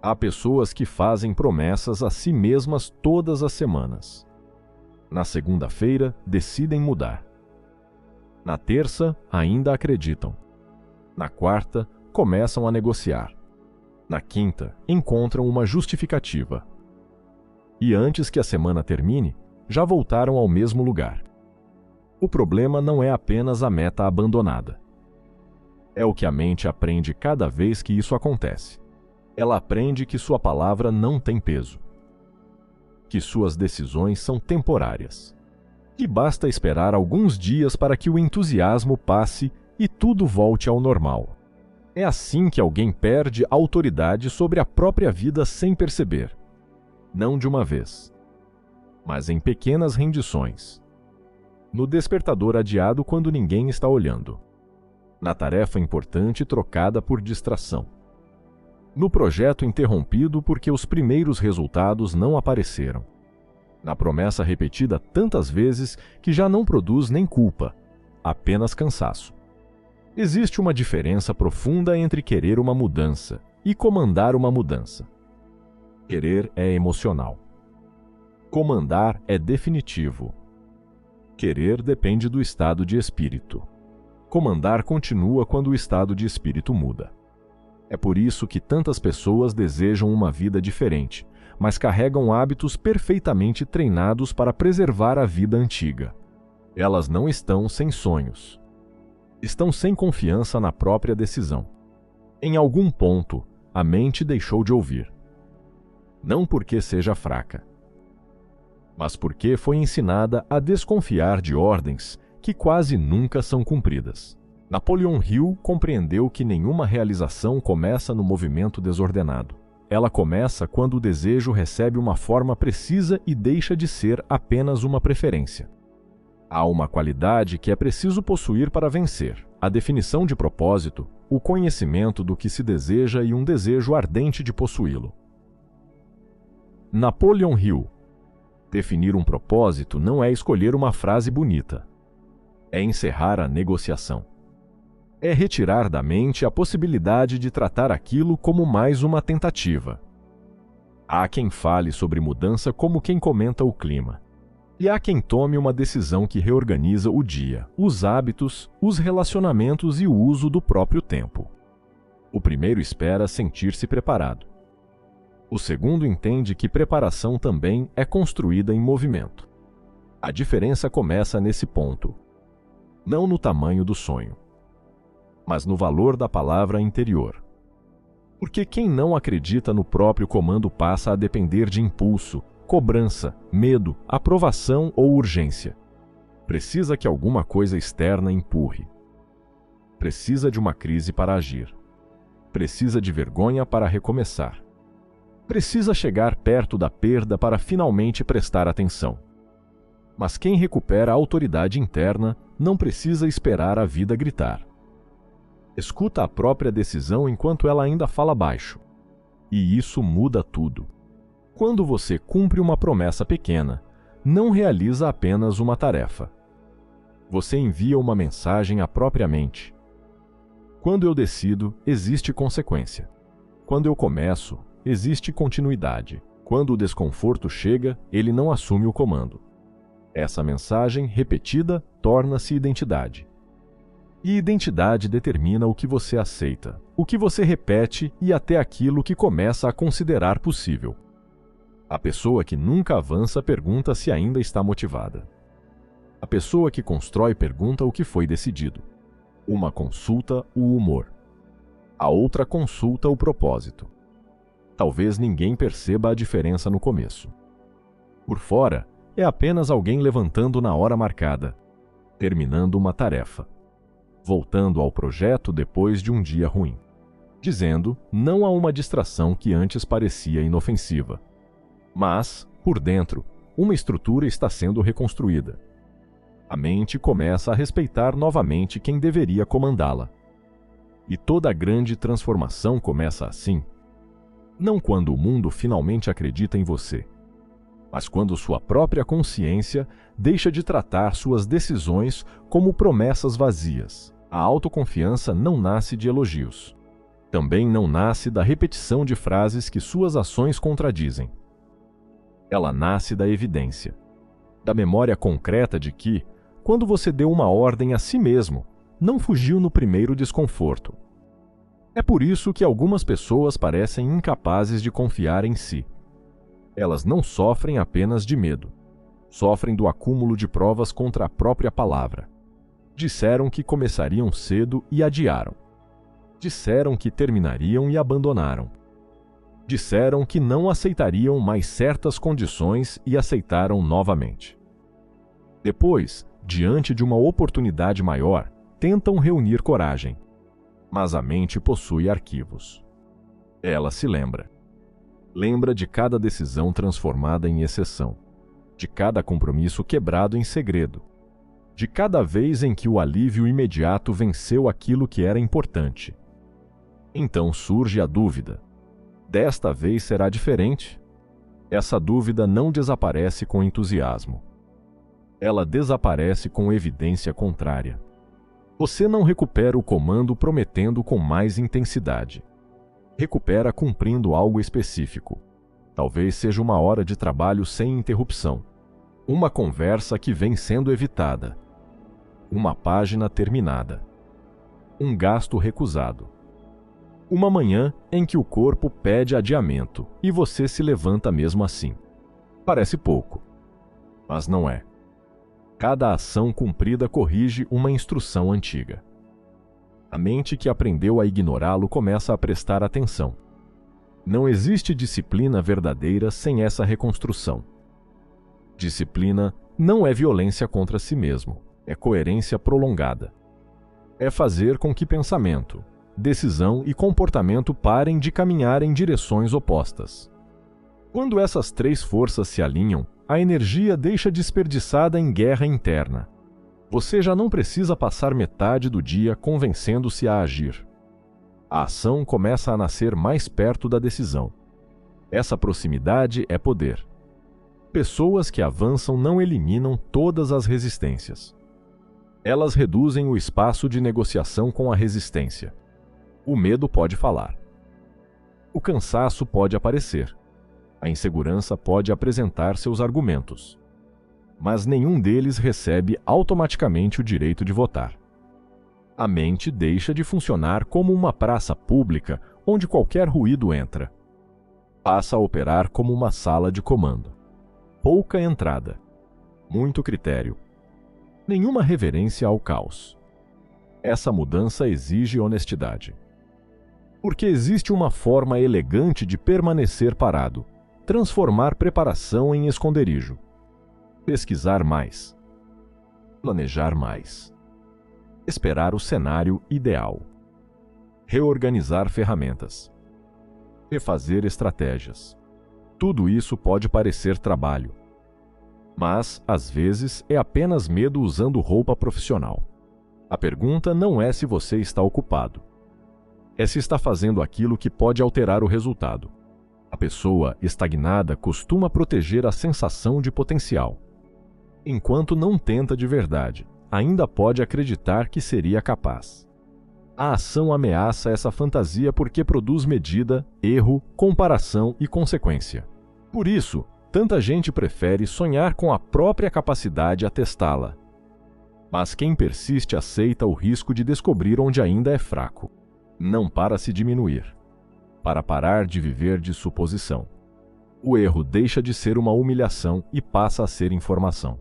Há pessoas que fazem promessas a si mesmas todas as semanas. Na segunda-feira, decidem mudar. Na terça, ainda acreditam. Na quarta, começam a negociar. Na quinta, encontram uma justificativa. E antes que a semana termine, já voltaram ao mesmo lugar. O problema não é apenas a meta abandonada. É o que a mente aprende cada vez que isso acontece. Ela aprende que sua palavra não tem peso, que suas decisões são temporárias, que basta esperar alguns dias para que o entusiasmo passe e tudo volte ao normal. É assim que alguém perde autoridade sobre a própria vida sem perceber. Não de uma vez, mas em pequenas rendições. No despertador adiado quando ninguém está olhando. Na tarefa importante trocada por distração. No projeto interrompido porque os primeiros resultados não apareceram. Na promessa repetida tantas vezes que já não produz nem culpa, apenas cansaço. Existe uma diferença profunda entre querer uma mudança e comandar uma mudança. Querer é emocional. Comandar é definitivo. Querer depende do estado de espírito. Comandar continua quando o estado de espírito muda. É por isso que tantas pessoas desejam uma vida diferente, mas carregam hábitos perfeitamente treinados para preservar a vida antiga. Elas não estão sem sonhos. Estão sem confiança na própria decisão. Em algum ponto, a mente deixou de ouvir. Não porque seja fraca, mas porque foi ensinada a desconfiar de ordens que quase nunca são cumpridas. Napoleon Hill compreendeu que nenhuma realização começa no movimento desordenado. Ela começa quando o desejo recebe uma forma precisa e deixa de ser apenas uma preferência. Há uma qualidade que é preciso possuir para vencer: a definição de propósito, o conhecimento do que se deseja e um desejo ardente de possuí-lo. Napoleon Hill. Definir um propósito não é escolher uma frase bonita. É encerrar a negociação. É retirar da mente a possibilidade de tratar aquilo como mais uma tentativa. Há quem fale sobre mudança como quem comenta o clima. E há quem tome uma decisão que reorganiza o dia, os hábitos, os relacionamentos e o uso do próprio tempo. O primeiro espera sentir-se preparado. O segundo entende que preparação também é construída em movimento. A diferença começa nesse ponto. Não no tamanho do sonho, mas no valor da palavra interior. Porque quem não acredita no próprio comando passa a depender de impulso, cobrança, medo, aprovação ou urgência. Precisa que alguma coisa externa empurre. Precisa de uma crise para agir. Precisa de vergonha para recomeçar. Precisa chegar perto da perda para finalmente prestar atenção. Mas quem recupera a autoridade interna não precisa esperar a vida gritar. Escuta a própria decisão enquanto ela ainda fala baixo. E isso muda tudo. Quando você cumpre uma promessa pequena, não realiza apenas uma tarefa. Você envia uma mensagem à própria mente. Quando eu decido, existe consequência. Quando eu começo, existe continuidade. Quando o desconforto chega, ele não assume o comando. Essa mensagem, repetida, torna-se identidade. E identidade determina o que você aceita, o que você repete e até aquilo que começa a considerar possível. A pessoa que nunca avança pergunta se ainda está motivada. A pessoa que constrói pergunta o que foi decidido. Uma consulta o humor. A outra consulta o propósito. Talvez ninguém perceba a diferença no começo. Por fora, é apenas alguém levantando na hora marcada, terminando uma tarefa, voltando ao projeto depois de um dia ruim, dizendo não a uma distração que antes parecia inofensiva. Mas, por dentro, uma estrutura está sendo reconstruída. A mente começa a respeitar novamente quem deveria comandá-la. E toda grande transformação começa assim. Não quando o mundo finalmente acredita em você, mas quando sua própria consciência deixa de tratar suas decisões como promessas vazias. A autoconfiança não nasce de elogios. Também não nasce da repetição de frases que suas ações contradizem. Ela nasce da evidência, da memória concreta de que, quando você deu uma ordem a si mesmo, não fugiu no primeiro desconforto. É por isso que algumas pessoas parecem incapazes de confiar em si. Elas não sofrem apenas de medo. Sofrem do acúmulo de provas contra a própria palavra. Disseram que começariam cedo e adiaram. Disseram que terminariam e abandonaram. Disseram que não aceitariam mais certas condições e aceitaram novamente. Depois, diante de uma oportunidade maior, tentam reunir coragem. Mas a mente possui arquivos. Ela se lembra. Lembra de cada decisão transformada em exceção, de cada compromisso quebrado em segredo, de cada vez em que o alívio imediato venceu aquilo que era importante. Então surge a dúvida. Desta vez será diferente? Essa dúvida não desaparece com entusiasmo. Ela desaparece com evidência contrária. Você não recupera o comando prometendo com mais intensidade. Recupera cumprindo algo específico. Talvez seja uma hora de trabalho sem interrupção. Uma conversa que vem sendo evitada. Uma página terminada. Um gasto recusado. Uma manhã em que o corpo pede adiamento e você se levanta mesmo assim. Parece pouco, mas não é. Cada ação cumprida corrige uma instrução antiga. A mente que aprendeu a ignorá-lo começa a prestar atenção. Não existe disciplina verdadeira sem essa reconstrução. Disciplina não é violência contra si mesmo, é coerência prolongada. É fazer com que pensamento, decisão e comportamento parem de caminhar em direções opostas. Quando essas três forças se alinham, a energia deixa desperdiçada em guerra interna. Você já não precisa passar metade do dia convencendo-se a agir. A ação começa a nascer mais perto da decisão. Essa proximidade é poder. Pessoas que avançam não eliminam todas as resistências. Elas reduzem o espaço de negociação com a resistência. O medo pode falar. O cansaço pode aparecer. A insegurança pode apresentar seus argumentos. Mas nenhum deles recebe automaticamente o direito de votar. A mente deixa de funcionar como uma praça pública onde qualquer ruído entra. Passa a operar como uma sala de comando. Pouca entrada. Muito critério. Nenhuma reverência ao caos. Essa mudança exige honestidade. Porque existe uma forma elegante de permanecer parado, transformar preparação em esconderijo. Pesquisar mais. Planejar mais. Esperar o cenário ideal. Reorganizar ferramentas. Refazer estratégias. Tudo isso pode parecer trabalho. Mas, às vezes, é apenas medo usando roupa profissional. A pergunta não é se você está ocupado. É se está fazendo aquilo que pode alterar o resultado. A pessoa estagnada costuma proteger a sensação de potencial. Enquanto não tenta de verdade, ainda pode acreditar que seria capaz. A ação ameaça essa fantasia porque produz medida, erro, comparação e consequência. Por isso, tanta gente prefere sonhar com a própria capacidade a testá-la. Mas quem persiste aceita o risco de descobrir onde ainda é fraco. Não para se diminuir, para parar de viver de suposição. O erro deixa de ser uma humilhação e passa a ser informação.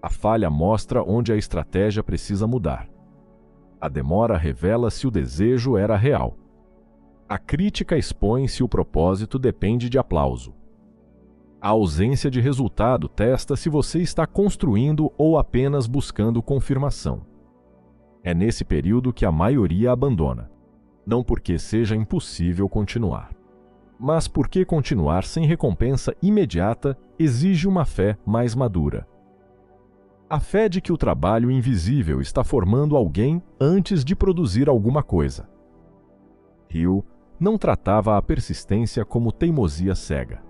A falha mostra onde a estratégia precisa mudar. A demora revela se o desejo era real. A crítica expõe se o propósito depende de aplauso. A ausência de resultado testa se você está construindo ou apenas buscando confirmação. É nesse período que a maioria abandona. Não porque seja impossível continuar, mas porque continuar sem recompensa imediata exige uma fé mais madura. A fé de que o trabalho invisível está formando alguém antes de produzir alguma coisa. Hill não tratava a persistência como teimosia cega.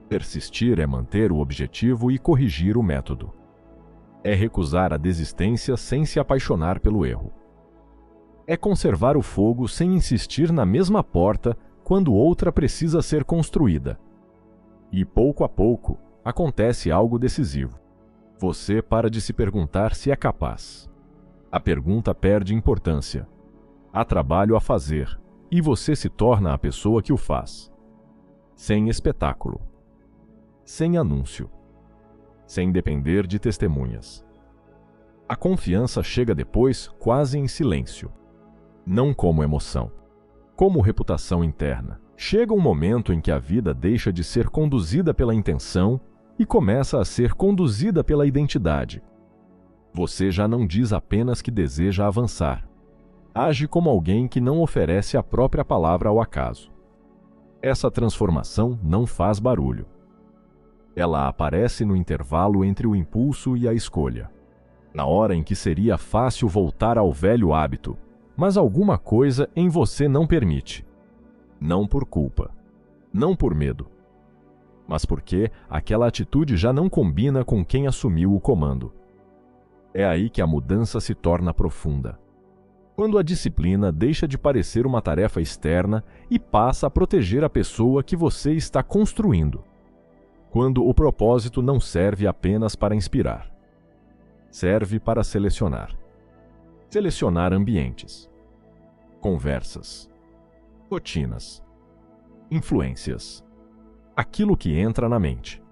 Persistir é manter o objetivo e corrigir o método. É recusar a desistência sem se apaixonar pelo erro. É conservar o fogo sem insistir na mesma porta quando outra precisa ser construída. E pouco a pouco acontece algo decisivo. Você para de se perguntar se é capaz. A pergunta perde importância. Há trabalho a fazer, e você se torna a pessoa que o faz. Sem espetáculo. Sem anúncio. Sem depender de testemunhas. A confiança chega depois quase em silêncio. Não como emoção. Como reputação interna. Chega um momento em que a vida deixa de ser conduzida pela intenção e começa a ser conduzida pela identidade. Você já não diz apenas que deseja avançar. Age como alguém que não oferece a própria palavra ao acaso. Essa transformação não faz barulho. Ela aparece no intervalo entre o impulso e a escolha. Na hora em que seria fácil voltar ao velho hábito, mas alguma coisa em você não permite. Não por culpa, não por medo, mas porque aquela atitude já não combina com quem assumiu o comando. É aí que a mudança se torna profunda. Quando a disciplina deixa de parecer uma tarefa externa e passa a proteger a pessoa que você está construindo. Quando o propósito não serve apenas para inspirar. Serve para selecionar. Selecionar ambientes, conversas, rotinas, influências. Aquilo que entra na mente.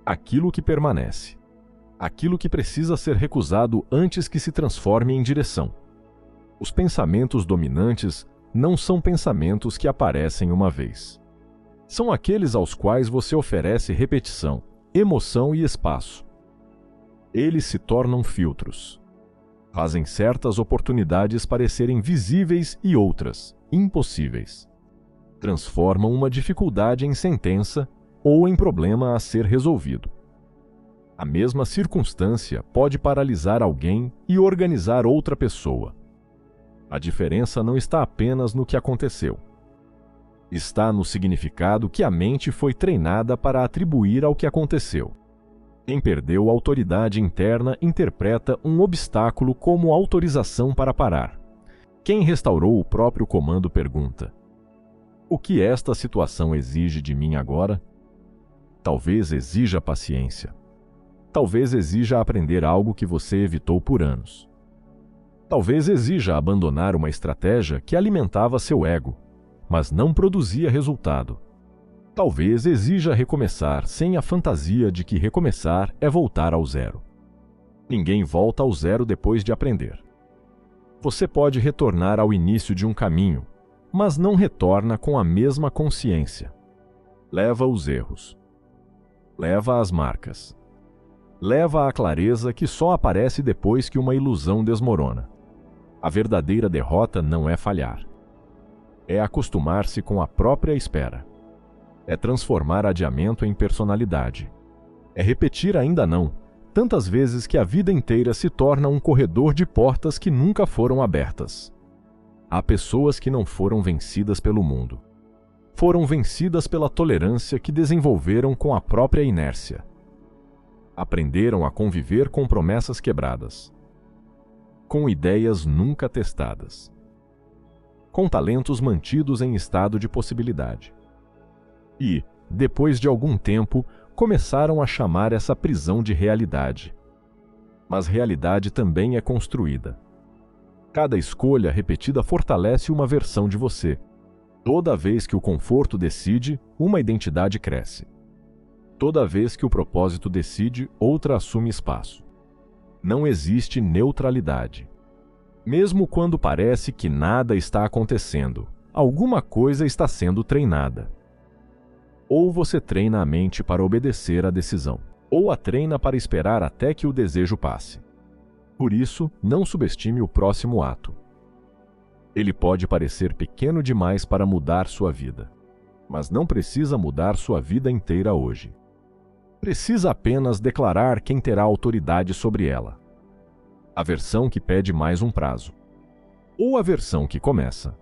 Aquilo que permanece. Aquilo que precisa ser recusado antes que se transforme em direção. Os pensamentos dominantes não são pensamentos que aparecem uma vez. São aqueles aos quais você oferece repetição, emoção e espaço. Eles se tornam filtros. Fazem certas oportunidades parecerem visíveis e outras impossíveis. Transformam uma dificuldade em sentença ou em problema a ser resolvido. A mesma circunstância pode paralisar alguém e organizar outra pessoa. A diferença não está apenas no que aconteceu. Está no significado que a mente foi treinada para atribuir ao que aconteceu. Quem perdeu a autoridade interna interpreta um obstáculo como autorização para parar. Quem restaurou o próprio comando pergunta: o que esta situação exige de mim agora? Talvez exija paciência. Talvez exija aprender algo que você evitou por anos. Talvez exija abandonar uma estratégia que alimentava seu ego, mas não produzia resultado. Talvez exija recomeçar sem a fantasia de que recomeçar é voltar ao zero. Ninguém volta ao zero depois de aprender. Você pode retornar ao início de um caminho, mas não retorna com a mesma consciência. Leva os erros. Leva as marcas. Leva a clareza que só aparece depois que uma ilusão desmorona. A verdadeira derrota não é falhar. É acostumar-se com a própria espera. É transformar adiamento em personalidade. É repetir ainda não, tantas vezes que a vida inteira se torna um corredor de portas que nunca foram abertas. Há pessoas que não foram vencidas pelo mundo. Foram vencidas pela tolerância que desenvolveram com a própria inércia. Aprenderam a conviver com promessas quebradas. Com ideias nunca testadas. Com talentos mantidos em estado de possibilidade. E, depois de algum tempo, começaram a chamar essa prisão de realidade. Mas realidade também é construída. Cada escolha repetida fortalece uma versão de você. Toda vez que o conforto decide, uma identidade cresce. Toda vez que o propósito decide, outra assume espaço. Não existe neutralidade. Mesmo quando parece que nada está acontecendo, alguma coisa está sendo treinada. Ou você treina a mente para obedecer à decisão, ou a treina para esperar até que o desejo passe. Por isso, não subestime o próximo ato. Ele pode parecer pequeno demais para mudar sua vida, mas não precisa mudar sua vida inteira hoje. Precisa apenas declarar quem terá autoridade sobre ela. A versão que pede mais um prazo. Ou a versão que começa.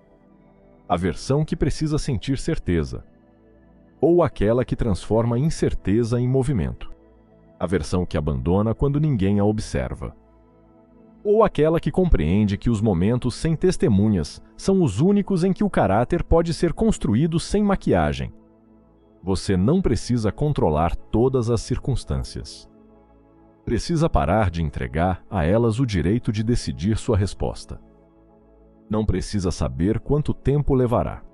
A versão que precisa sentir certeza. Ou aquela que transforma incerteza em movimento. A versão que abandona quando ninguém a observa. ou aquela que compreende que os momentos sem testemunhas são os únicos em que o caráter pode ser construído sem maquiagem. Você não precisa controlar todas as circunstâncias. Precisa parar de entregar a elas o direito de decidir sua resposta. Não precisa saber quanto tempo levará.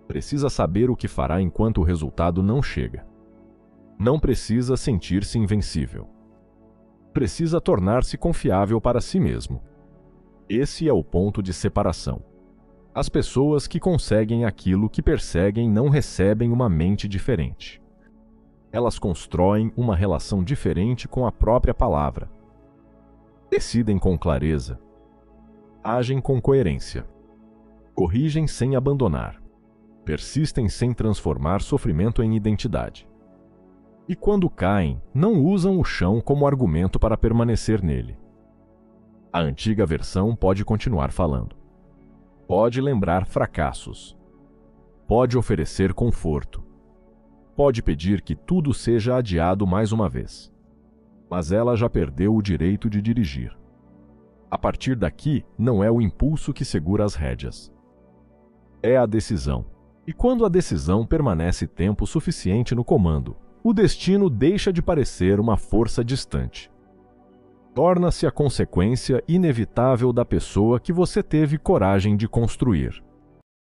Precisa saber o que fará enquanto o resultado não chega. Não precisa sentir-se invencível. Precisa tornar-se confiável para si mesmo. Esse é o ponto de separação. As pessoas que conseguem aquilo que perseguem não recebem uma mente diferente. Elas constroem uma relação diferente com a própria palavra. Decidem com clareza. Agem com coerência. Corrigem sem abandonar. Persistem sem transformar sofrimento em identidade. E quando caem, não usam o chão como argumento para permanecer nele. A antiga versão pode continuar falando. Pode lembrar fracassos. Pode oferecer conforto. Pode pedir que tudo seja adiado mais uma vez. Mas ela já perdeu o direito de dirigir. A partir daqui, não é o impulso que segura as rédeas. É a decisão. E quando a decisão permanece tempo suficiente no comando, o destino deixa de parecer uma força distante. Torna-se a consequência inevitável da pessoa que você teve coragem de construir.